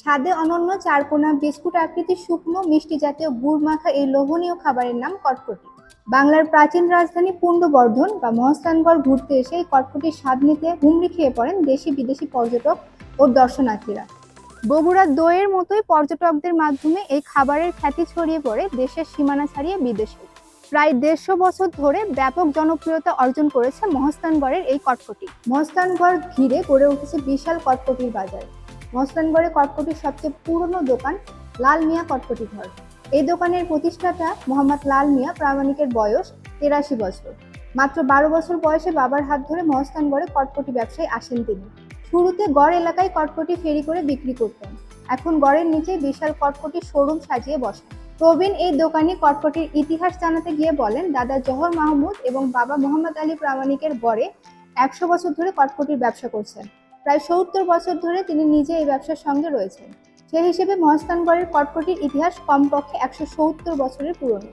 স্বাদে অনন্য চারকোনা বিস্কুট আকৃতির শুকনো মিষ্টি জাতীয় গুড় মাখা এই লোভনীয় খাবারের নাম কটকটি। বাংলার প্রাচীন রাজধানী পুণ্ড্রবর্ধন বা মহাস্থানগড় ঘুরতে এসে এই কটকটির স্বাদ নিতে হুমড়ি খেয়ে পড়েন দেশি বিদেশি পর্যটক ও দর্শনার্থীরা। বগুড়ার দইয়ের মতোই পর্যটকদের মাধ্যমে এই খাবারের খ্যাতি ছড়িয়ে পড়ে দেশের সীমানা ছাড়িয়ে বিদেশে। প্রায় ১৫০ বছর ধরে ব্যাপক জনপ্রিয়তা অর্জন করেছে মহাস্থানগড়ের এই কটকটি। মহাস্থানগড় ঘিরে গড়ে উঠেছে বিশাল কটকটির বাজার। মহাস্থানগড়ে কটকটির সবচেয়ে পুরনো দোকান লাল মিয়া কটকটি ঘর। এই দোকানের প্রতিষ্ঠাতা মোহাম্মদ লাল মিয়া প্রামাণিকের বয়স ৮৩ বছর। মাত্র ১২ বছর বয়সে বাবার হাত ধরে মহাস্থানগড়ে কটকটি ব্যবসায় আসেন তিনি। শুরুতে গড় এলাকায় কটকটি ফেরি করে বিক্রি করতেন। এখন গড়ের নিচে বিশাল কটকটির শোরুম সাজিয়ে বসেন। প্রবীণ এই দোকানি কটকটির ইতিহাস জানাতে গিয়ে বলেন, দাদা জহর মাহমুদ এবং বাবা মোহাম্মদ আলী প্রামাণিকের গড়ে ১০০ বছর ধরে কটকটির ব্যবসা করছেন। প্রায় ৭০ বছর ধরে তিনি নিজে এই ব্যবসার সঙ্গে রয়েছেন। সেই হিসেবে মহাস্থানগড়ের কটকটির ইতিহাস কমপক্ষে ১৭০ বছরের পুরনো।